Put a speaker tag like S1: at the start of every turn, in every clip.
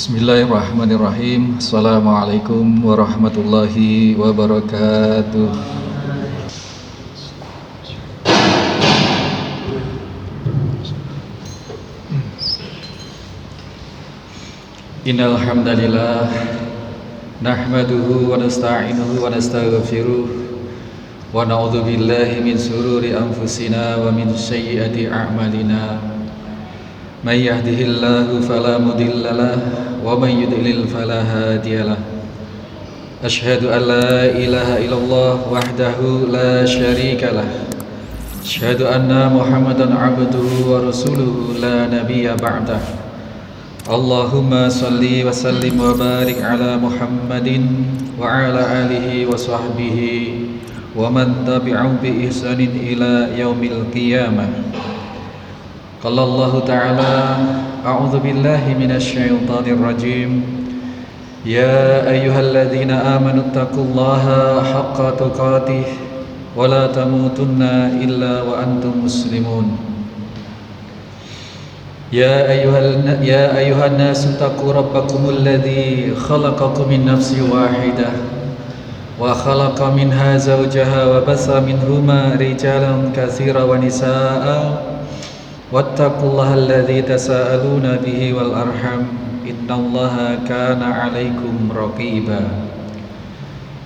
S1: Bismillahirrahmanirrahim. Assalamualaikum warahmatullahi wabarakatuh. Innal hamdalillah nahmaduhu wa nasta'inuhu wa nastaghfiruh wa na'udzu billahi min shururi anfusina wa min sayyiati a'malina. May yahdihillahu fala mudhillalah wa may yudlil fala hadiyalah. Asyhadu an la ilaha illallah wahdahu la syarikalah. Asyhadu anna Muhammadan abduhu wa rasuluhu la nabiyya ba'dah. Allahumma salli wa sallim wa barik ala Muhammadin wa ala alihi wa sahbihi wa man tabi'ahum bi ihsanin ila yaumil qiyamah. Qala Allah Ta'ala a'udzu billahi minasy syaithanir rajim. Ya ayyuhalladzina amanu taqullaha haqqa tuqatih wa la tamutunna illa wa antum muslimun. Ya ayyuhan nasu taqu rabbakumul ladzi khalaqakum min nafsin wahidah wa khalaqa minha zawjaha wa bassa minhuma rijalan katsiran wa nisaa'a wattaqullaha alladzi tasaaluna bihi wal arham innallaha kana 'alaikum raqiba.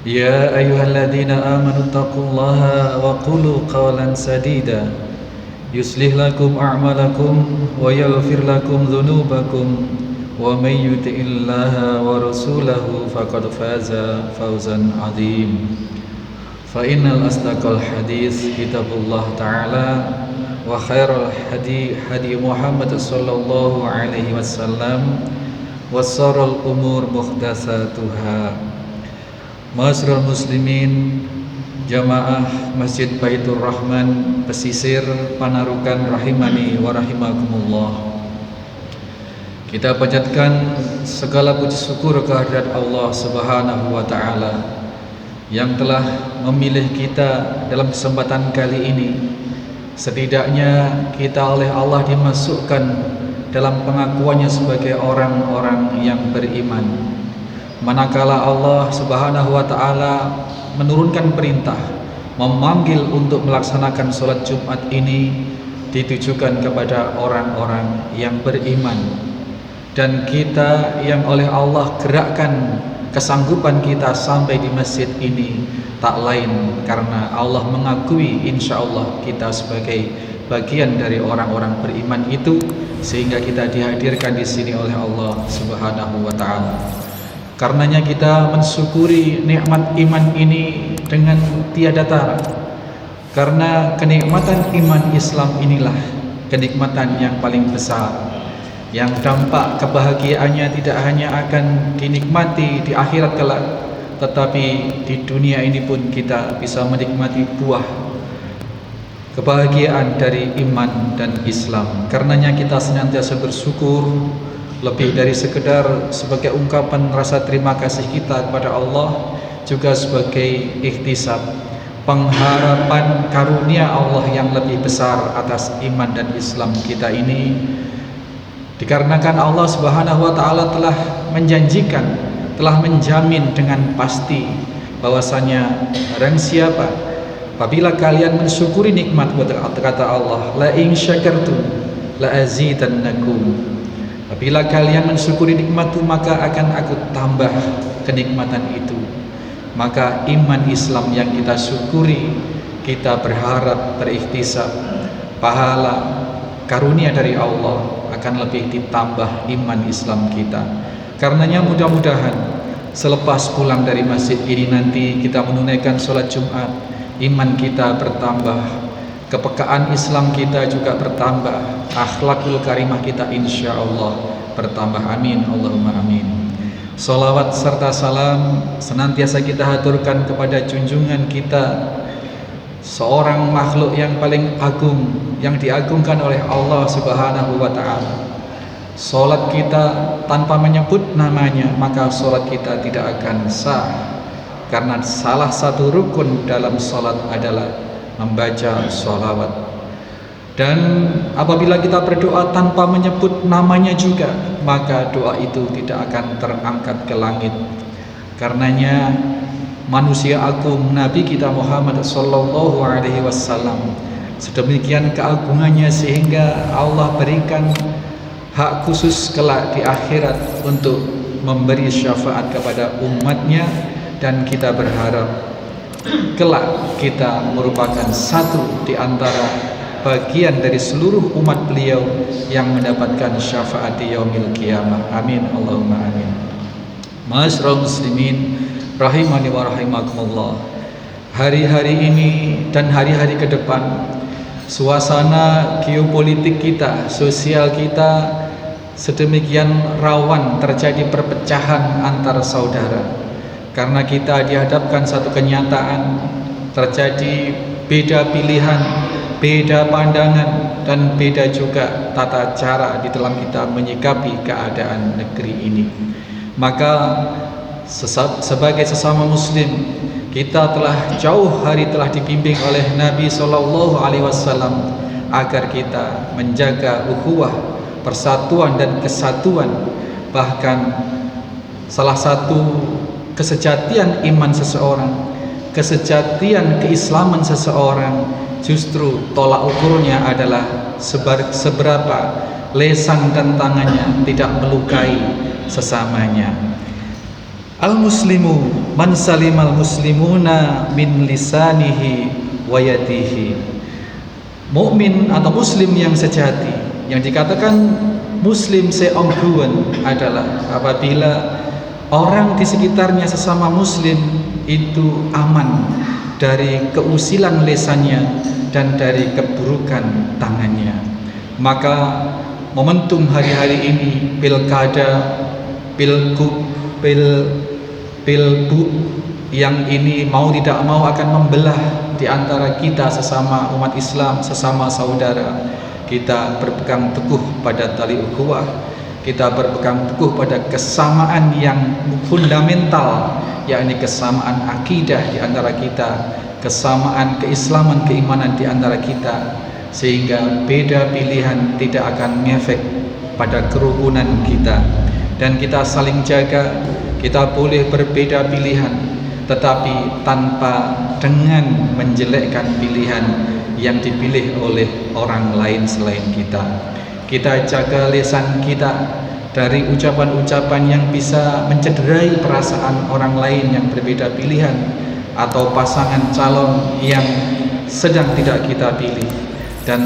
S1: Ya ayyuhalladzina amanu taqullaha wa qulu qawlan sadida yuslih lakum a'malakum wa yaghfir lakum dhunubakum wa may yuti'illaha wa rasulahu faqad faza fawzan 'azim. Fa innal asdaqal hadits kitabullah ta'ala wa khairal hadi Muhammad sallallahu alaihi wasallam wa sharral umur muhdatsatuha. Ma'asyiral muslimin, jamaah Masjid Baitur Rahman Pesisir Panarukan rahimani wa rahimakumullah. Kita panjatkan segala puji syukur kehadirat Allah Subhanahu wa taala yang telah memilih kita dalam kesempatan kali ini. Setidaknya kita oleh Allah dimasukkan dalam pengakuannya sebagai orang-orang yang beriman. Manakala Allah Subhanahu wa taala menurunkan perintah memanggil untuk melaksanakan sholat Jumat ini ditujukan kepada orang-orang yang beriman. Dan kita yang oleh Allah gerakkan kesanggupan kita sampai di masjid ini tak lain karena Allah mengakui insyaallah kita sebagai bagian dari orang-orang beriman itu, sehingga kita dihadirkan di sini oleh Allah Subhanahu wa taala. Karenanya kita mensyukuri nikmat iman ini dengan tiada tara. Karena kenikmatan iman Islam inilah kenikmatan yang paling besar, yang dampak kebahagiaannya tidak hanya akan dinikmati di akhirat kelak, tetapi di dunia ini pun kita bisa menikmati buah kebahagiaan dari iman dan Islam. Karenanya kita senantiasa bersyukur, lebih dari sekedar sebagai ungkapan rasa terima kasih kita kepada Allah, juga sebagai ikhtisab pengharapan karunia Allah yang lebih besar atas iman dan Islam kita ini. Dikarenakan Allah Subhanahu wa taala telah menjanjikan, telah menjamin dengan pasti bahwasanya barang siapa apabila kalian mensyukuri nikmat, kata Allah, la in syakartum la azidannakum. Apabila kalian mensyukuri nikmatku maka akan aku tambah kenikmatan itu. Maka iman Islam yang kita syukuri, kita berharap, berikhtisab pahala karunia dari Allah akan lebih ditambah iman Islam kita. Karenanya mudah-mudahan selepas pulang dari masjid ini nanti kita menunaikan sholat Jumat, iman kita bertambah, kepekaan Islam kita juga bertambah, akhlakul karimah kita insya Allah bertambah. Amin Allahumma amin. Salawat serta salam senantiasa kita haturkan kepada junjungan kita, seorang makhluk yang paling agung, yang diagungkan oleh Allah Subhanahu wa ta'ala. Salat kita tanpa menyebut namanya, maka salat kita tidak akan sah, karena salah satu rukun dalam salat adalah membaca salawat. Dan apabila kita berdoa tanpa menyebut namanya juga, maka doa itu tidak akan terangkat ke langit. Karenanya manusia agung Nabi kita Muhammad sallallahu alaihi wasallam sedemikian keagungannya sehingga Allah berikan hak khusus kelak di akhirat untuk memberi syafaat kepada umatnya, dan kita berharap kelak kita merupakan satu di antara bagian dari seluruh umat beliau yang mendapatkan syafaat di yaumil qiyamah. Amin Allahumma amin. Ma'asyiral muslimin rahimani wa rahimakumullah. Hari-hari ini dan hari-hari ke depan, suasana geopolitik kita, sosial kita sedemikian rawan terjadi perpecahan antar saudara. Karena kita dihadapkan satu kenyataan, terjadi beda pilihan, beda pandangan, dan beda juga tata cara di dalam kita menyikapi keadaan negeri ini. Maka sebagai sesama muslim, kita telah jauh hari telah dibimbing oleh Nabi sallallahu alaihi wasallam agar kita menjaga ukhuwah, persatuan dan kesatuan. Bahkan salah satu kesejatian iman seseorang, kesejatian keislaman seseorang, justru tolak ukurnya adalah seberapa lesan dan tangannya tidak melukai sesamanya. Al-muslimu man salimal muslimuna min lisanihi wa yadihi. Mukmin atau muslim yang sejati, yang dikatakan muslim seongguan adalah apabila orang di sekitarnya sesama muslim itu aman dari keusilan lesannya dan dari keburukan tangannya. Maka momentum hari-hari ini, pilkada, pilgub, pilbu yang ini mau tidak mau akan membelah di antara kita sesama umat Islam, sesama saudara. Kita berpegang teguh pada tali ukhuwah, kita berpegang teguh pada kesamaan yang fundamental, yakni kesamaan akidah di antara kita, kesamaan keislaman, keimanan di antara kita, sehingga beda pilihan tidak akan ngefek pada kerukunan kita. Dan kita saling jaga. Kita boleh berbeda pilihan, tetapi tanpa dengan menjelekkan pilihan yang dipilih oleh orang lain selain kita. Kita jaga lisan kita dari ucapan-ucapan yang bisa mencederai perasaan orang lain yang berbeda pilihan atau pasangan calon yang sedang tidak kita pilih. Dan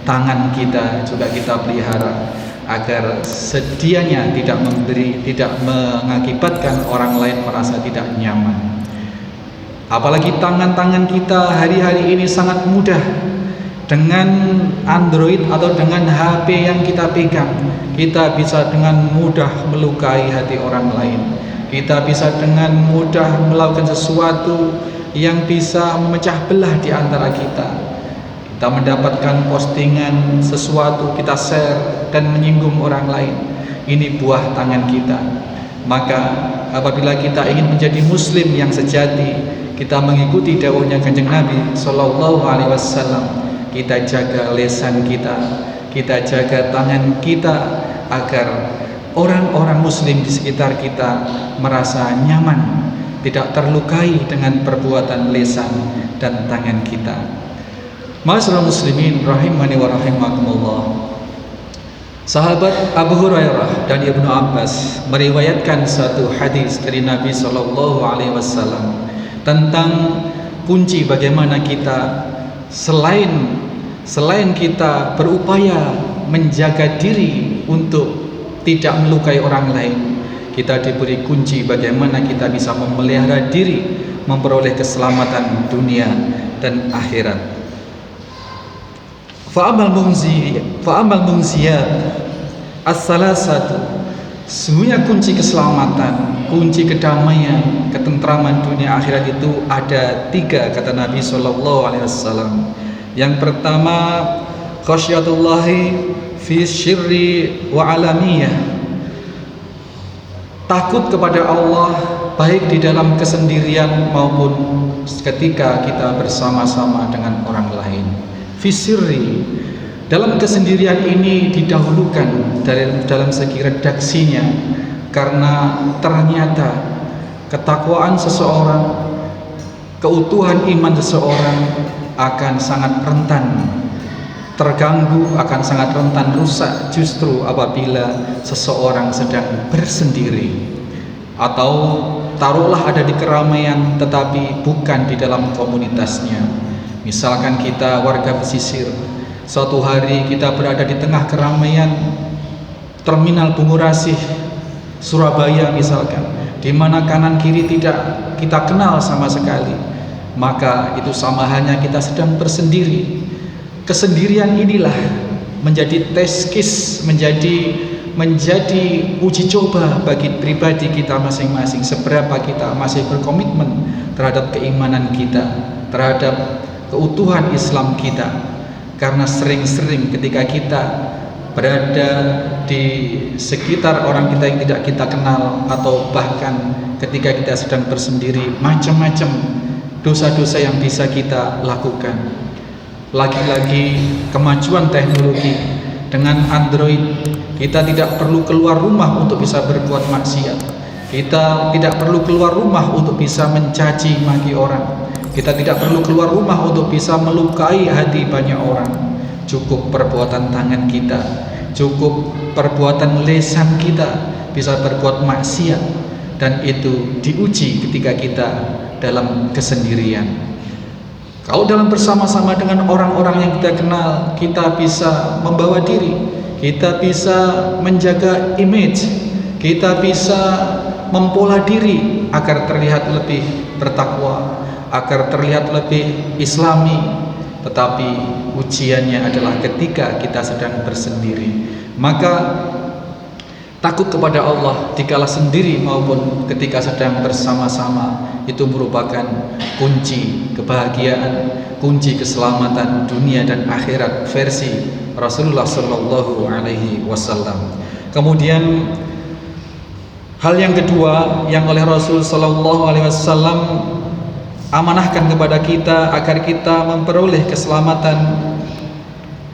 S1: tangan kita juga kita pelihara agar sedianya tidak mengakibatkan orang lain merasa tidak nyaman. Apalagi tangan-tangan kita hari-hari ini sangat mudah dengan Android atau dengan HP yang kita pegang, kita bisa dengan mudah melukai hati orang lain. Kita bisa dengan mudah melakukan sesuatu yang bisa memecah belah di antara kita. Kita mendapatkan postingan sesuatu, kita share dan menyinggung orang lain. Ini buah tangan kita. Maka apabila kita ingin menjadi muslim yang sejati, kita mengikuti dawuhnya Kanjeng Nabi sallallahu alaihi wasallam, kita jaga lisan kita, kita jaga tangan kita agar orang-orang muslim di sekitar kita merasa nyaman, tidak terlukai dengan perbuatan lisan dan tangan kita. Ma'asyiral muslimin rahimani wa rahimakumullah. Sahabat Abu Hurairah dan Ibnu Abbas meriwayatkan satu hadis dari Nabi sallallahu alaihi wasallam tentang kunci bagaimana kita selain kita berupaya menjaga diri untuk tidak melukai orang lain, kita diberi kunci bagaimana kita bisa memelihara diri memperoleh keselamatan dunia dan akhirat. Fa'amal munziyat as-salasatu Sesungguhnya kunci keselamatan, kunci kedamaian, ketentraman dunia akhirat itu ada 3, kata Nabi SAW. Yang pertama, khasyatullahi fi syirri wa alamiyah, takut kepada Allah baik di dalam kesendirian maupun ketika kita bersama-sama dengan orang lain. Fi syirri, dalam kesendirian ini didahulukan dalam segi redaksinya, karena ternyata ketakwaan seseorang, keutuhan iman seseorang akan sangat rentan terganggu, akan sangat rentan rusak justru apabila seseorang sedang bersendiri, atau taruhlah ada di keramaian tetapi bukan di dalam komunitasnya. Misalkan kita warga pesisir, suatu hari kita berada di tengah keramaian Terminal Bungurasih Surabaya misalkan, di mana kanan kiri tidak kita kenal sama sekali, maka itu sama halnya kita sedang bersendiri. Kesendirian inilah menjadi test case, menjadi uji coba bagi pribadi kita masing-masing, seberapa kita masih berkomitmen terhadap keimanan kita, terhadap keutuhan Islam kita. Karena sering-sering ketika kita berada di sekitar orang kita yang tidak kita kenal, atau bahkan ketika kita sedang bersendiri, macam-macam dosa-dosa yang bisa kita lakukan. Lagi-lagi kemajuan teknologi, dengan Android kita tidak perlu keluar rumah untuk bisa berbuat maksiat. Kita tidak perlu keluar rumah untuk bisa mencaci maki orang. Kita tidak perlu keluar rumah untuk bisa melukai hati banyak orang. Cukup perbuatan tangan kita, cukup perbuatan lisan kita bisa berbuat maksiat, dan itu diuji ketika kita dalam kesendirian. Kalau dalam bersama-sama dengan orang-orang yang kita kenal, kita bisa membawa diri, kita bisa menjaga image, kita bisa mempola diri agar terlihat lebih bertakwa, agar terlihat lebih islami. Tetapi ujiannya adalah ketika kita sedang bersendiri. Maka takut kepada Allah dikala sendiri maupun ketika sedang bersama-sama, itu merupakan kunci kebahagiaan, kunci keselamatan dunia dan akhirat versi Rasulullah Sallallahu Alaihi Wasallam. Kemudian hal yang kedua yang oleh Rasul Sallallahu Alaihi Wasallam amanahkan kepada kita agar kita memperoleh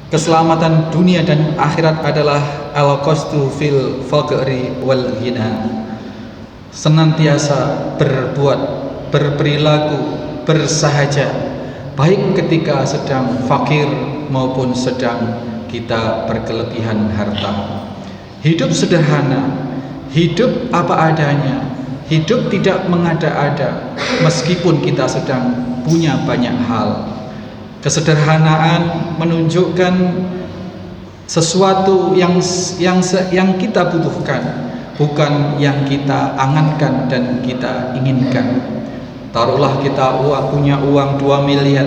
S1: keselamatan dunia dan akhirat adalah al-qasdu fil faqri wal ghina, senantiasa berbuat, berperilaku, bersahaja, baik ketika sedang fakir maupun sedang kita berkelebihan harta. Hidup sederhana, hidup apa adanya, hidup tidak mengada-ada meskipun kita sedang punya banyak hal. Kesederhanaan menunjukkan sesuatu yang kita butuhkan, bukan yang kita angankan dan kita inginkan. Taruhlah kita punya uang 2 miliar,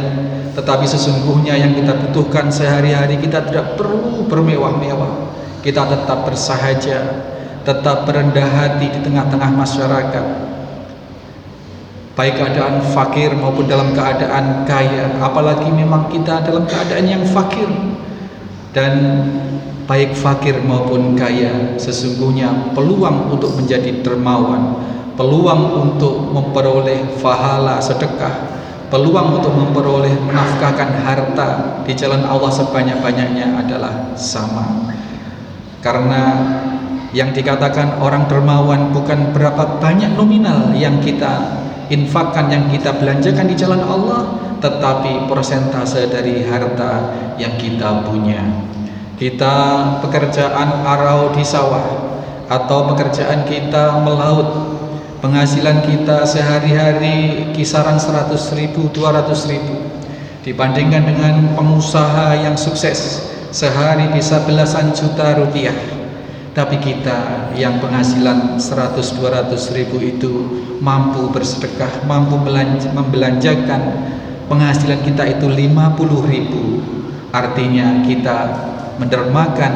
S1: tetapi sesungguhnya yang kita butuhkan sehari-hari, kita tidak perlu bermewah-mewah. Kita tetap bersahaja, tetap berendah hati di tengah-tengah masyarakat, baik keadaan fakir maupun dalam keadaan kaya. Apalagi memang kita dalam keadaan yang fakir. Dan baik fakir maupun kaya, sesungguhnya peluang untuk menjadi dermawan, peluang untuk memperoleh pahala sedekah, peluang untuk memperoleh menafkahkan harta di jalan Allah sebanyak-banyaknya adalah sama. Karena yang dikatakan orang dermawan bukan berapa banyak nominal yang kita infakkan, yang kita belanjakan di jalan Allah, tetapi persentase dari harta yang kita punya. Kita pekerjaan arau di sawah, atau pekerjaan kita melaut, penghasilan kita sehari-hari kisaran 100.000, 200.000, dibandingkan dengan pengusaha yang sukses sehari bisa belasan juta rupiah. Tapi kita yang penghasilan 100-200.000 itu mampu bersedekah, mampu membelanjakan penghasilan kita itu 50.000. Artinya kita mendermakan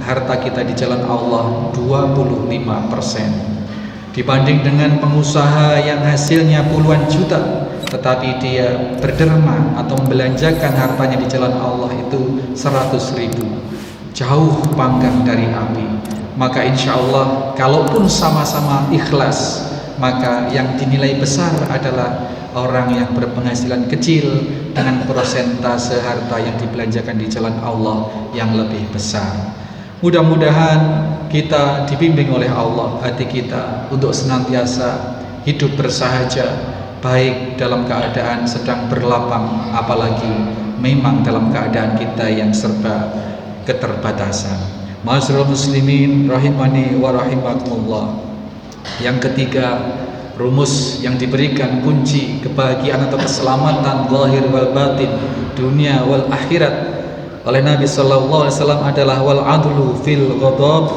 S1: harta kita di jalan Allah 25%. Dibanding dengan pengusaha yang hasilnya puluhan juta, tetapi dia berderma atau membelanjakan hartanya di jalan Allah itu 100.000, jauh panggang dari api. Maka insya Allah kalaupun sama-sama ikhlas, maka yang dinilai besar adalah orang yang berpenghasilan kecil dengan persentase harta yang dibelanjakan di jalan Allah yang lebih besar. Mudah-mudahan kita dibimbing oleh Allah hati kita untuk senantiasa hidup bersahaja, baik dalam keadaan sedang berlapang, apalagi memang dalam keadaan kita yang serba keterbatasan. Ma'asyiral muslimin rahimani wa rahimakumullah. Yang ketiga, rumus yang diberikan kunci kebahagiaan atau keselamatan zahir wal batin, dunia wal akhirat oleh Nabi sallallahu alaihi wasallam adalah wal adlu fil ghadab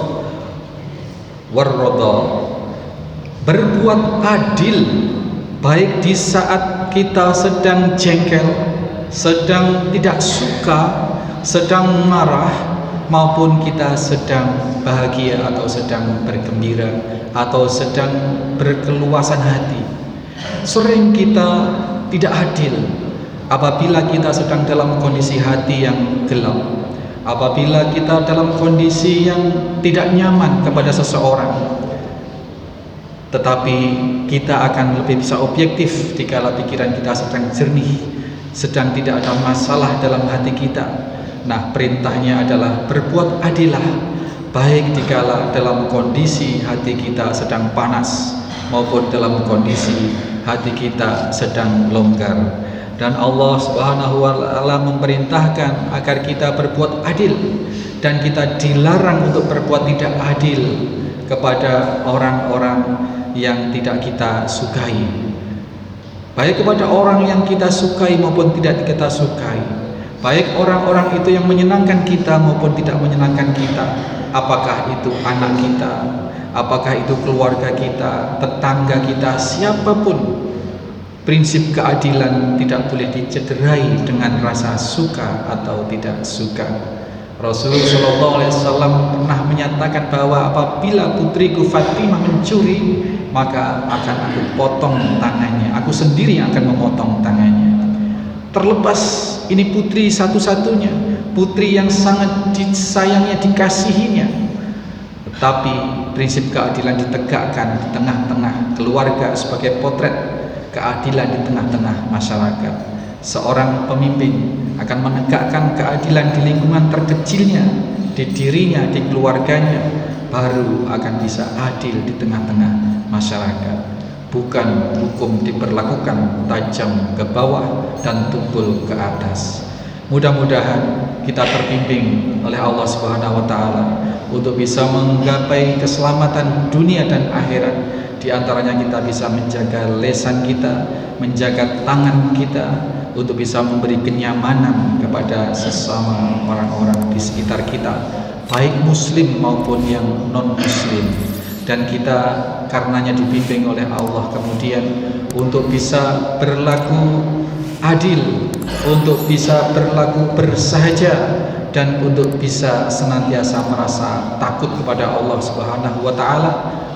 S1: war radha. Berbuat adil baik di saat kita sedang jengkel, sedang tidak suka, sedang marah, maupun kita sedang bahagia atau sedang bergembira atau sedang berkeluasan hati. Sering kita tidak adil apabila kita sedang dalam kondisi hati yang gelap, apabila kita dalam kondisi yang tidak nyaman kepada seseorang. Tetapi kita akan lebih bisa objektif dikala pikiran kita sedang jernih, sedang tidak ada masalah dalam hati kita. Nah, perintahnya adalah berbuat adillah, baik dikala dalam kondisi hati kita sedang panas maupun dalam kondisi hati kita sedang longgar. Dan Allah Subhanahu wa ta'ala memerintahkan agar kita berbuat adil, dan kita dilarang untuk berbuat tidak adil kepada orang-orang yang tidak kita sukai, baik kepada orang yang kita sukai maupun tidak kita sukai, baik orang-orang itu yang menyenangkan kita maupun tidak menyenangkan kita, apakah itu anak kita, apakah itu keluarga kita, tetangga kita, siapapun. Prinsip keadilan tidak boleh dicederai dengan rasa suka atau tidak suka. Rasulullah SAW pernah menyatakan bahwa apabila putriku Fatimah mencuri, maka akan aku potong tangannya, aku sendiri yang akan memotong tangannya. Terlepas ini putri satu-satunya, putri yang sangat disayangnya, dikasihinya, tetapi prinsip keadilan ditegakkan di tengah-tengah keluarga sebagai potret keadilan di tengah-tengah masyarakat. Seorang pemimpin akan menegakkan keadilan di lingkungan terkecilnya, di dirinya, di keluarganya, baru akan bisa adil di tengah-tengah masyarakat. Bukan hukum diberlakukan tajam ke bawah dan tumpul ke atas. Mudah-mudahan kita terbimbing oleh Allah Subhanahu wa ta'ala untuk bisa menggapai keselamatan dunia dan akhirat. Di antaranya kita bisa menjaga lisan kita, menjaga tangan kita, untuk bisa memberi kenyamanan kepada sesama orang-orang di sekitar kita, baik muslim maupun yang non muslim. Dan kita karenanya dibimbing oleh Allah kemudian untuk bisa berlaku adil, untuk bisa berlaku bersahaja, dan untuk bisa senantiasa merasa takut kepada Allah Subhanahu wa ta'ala,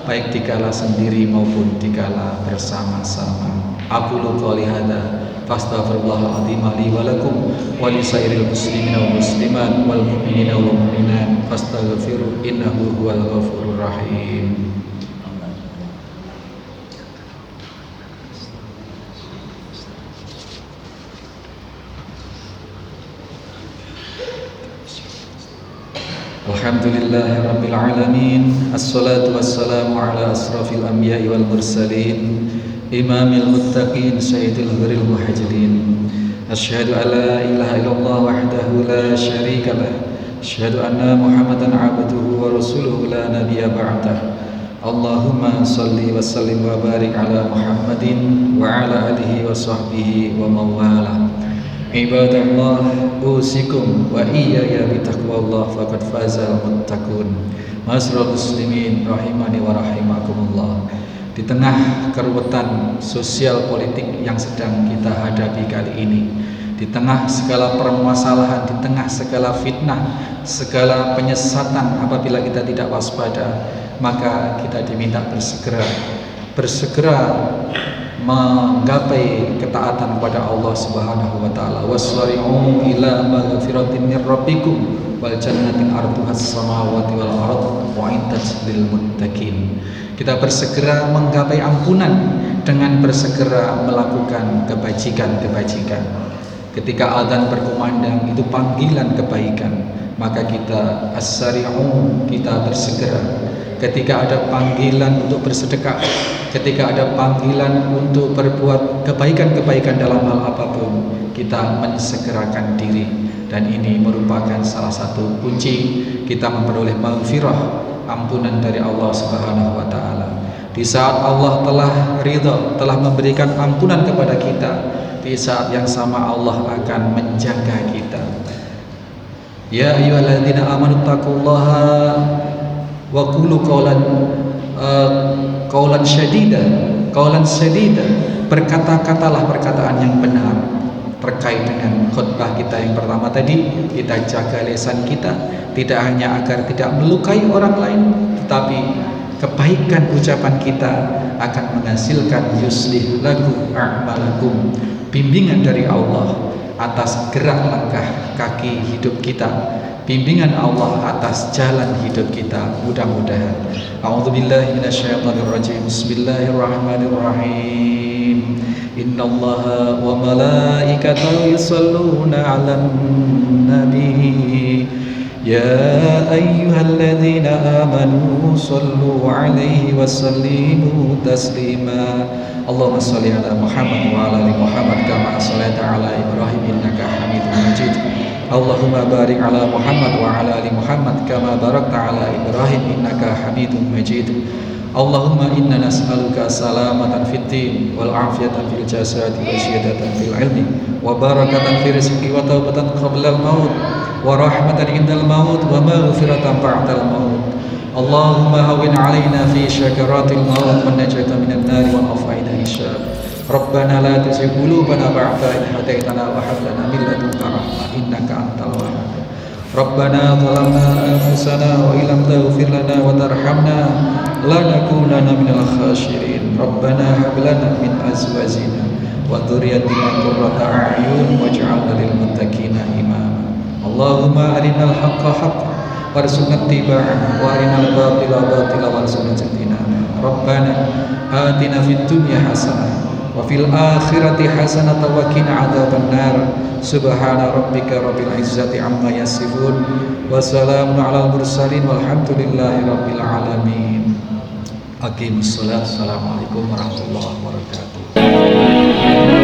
S1: baik dikala sendiri maupun dikala bersama-sama. Aqulu qouli hadza fastaghfirullahaladzim li wa lakum wa lisairil muslimina wal muslimat wal mu'minina wal mu'minat fastaghfiru innahu huwal ghafurur rahim. Alhamdulillahirabbil alamin, assalatu wassalamu ala asrafil anbiya'i wal mursalin, imamil muttaqin, sayyidil ghuril muhajirin. Asyhadu an la ilaha illallah wahdahu la syarika lah, asyhadu anna Muhammadan abduhu wa rasuluhu la nabiyya ba'dah. Allahumma salli wa sallim wa barik ala Muhammadin wa ala alihi wa sahbihi wa mawalah. Ibadallah, usikum wa iyaya bitaqwallah faqad fazal muttaqun. Ma'asyiral muslimin rahimani wa rahimakumullah. Di tengah keruwetan sosial politik yang sedang kita hadapi kali ini, Di tengah segala permasalahan, di tengah segala fitnah, segala penyesatan, apabila kita tidak waspada, maka kita diminta bersegera menggapai ketaatan kepada Allah Subhanahu wa taala. Wasari'u ila maghfiratin mir rabbikum wal jannatin arduhas samawati wal ardh wa iddat lil muttaqin. Kita bersegera menggapai ampunan dengan bersegera melakukan kebajikan-kebajikan. Ketika azan berkumandang, itu panggilan kebaikan, maka kita as-sari'u, kita bersegera. Ketika ada panggilan untuk bersedekah, ketika ada panggilan untuk berbuat kebaikan-kebaikan dalam hal apapun, kita mensegerakan diri. Dan ini merupakan salah satu kunci kita memperoleh maghfirah, ampunan dari Allah Subhanahu wa taala. Di saat Allah telah ridha, telah memberikan ampunan kepada kita, di saat yang sama Allah akan menjaga kita. Ya ayyuhalladzina amanu taqullaha wa qulu qawlan sadida. Berkata-katalah perkataan yang benar. Terkait dengan khutbah kita yang pertama tadi, kita jaga lisan kita, tidak hanya agar tidak melukai orang lain, tetapi kebaikan ucapan kita akan menghasilkan yuslih lakum a'malakum, bimbingan dari Allah atas gerak langkah kaki hidup kita, bimbingan Allah atas jalan hidup kita. Mudah-mudahan. A'udzubillahi minasyaitonirrajim. Bismillahirrahmanirrahim. Innallaha wa malaikatahu yusholluna 'alan nabi. Ya ayyuhalladzina amanu sallu 'alaihi wa sallimu taslima. Allahumma shalli ala Muhammad wa ala ali Muhammad kama shallaita ala Ibrahim innaka Hamidum Majid. Allahumma barik ala Muhammad wa ala ali Muhammad kama barakta ala Ibrahim innaka Hamidum Majid. Allahumma inna nas'aluka salamatan fid din wal afiyatan fil jasadi wa syidatan fil ilmi wa barakatan fil rizqi wa taubatan qabla al maut wa rahmatan indal maut wa maghfiratan ba'dal maut. Allahumma hawwin 'alaina fi syakaratil maut wa najata minan nar wa afaida hisab. Rabbana la tuzigh qulubana ba'da idh hadaitana wa hab lana min ladunka rahmah innaka antal wahhab. Rabbana zalamna anfusana wa illam taghfir lana wa tarhamna lanakunanna minal khasirin. Rabbana hab lana min azwajina wa dhurriyyatina qurrata a'yun waj'alna lil muttaqina imama. Allahumma arinal haqqa haqqan warzuqna ittiba'ahu wa arinal batila batila warzuqna ijtinaba. Rabbana atina fid dunya hasanah wa fil akhirati hasanatan wa qina adzabannar. Subhana rabbika rabbil izzati amma yasifun wa salamun alal mursalin walhamdulillahi rabbil alamin. Aqimus shalah. Assalamualaikum warahmatullahi wabarakatuh.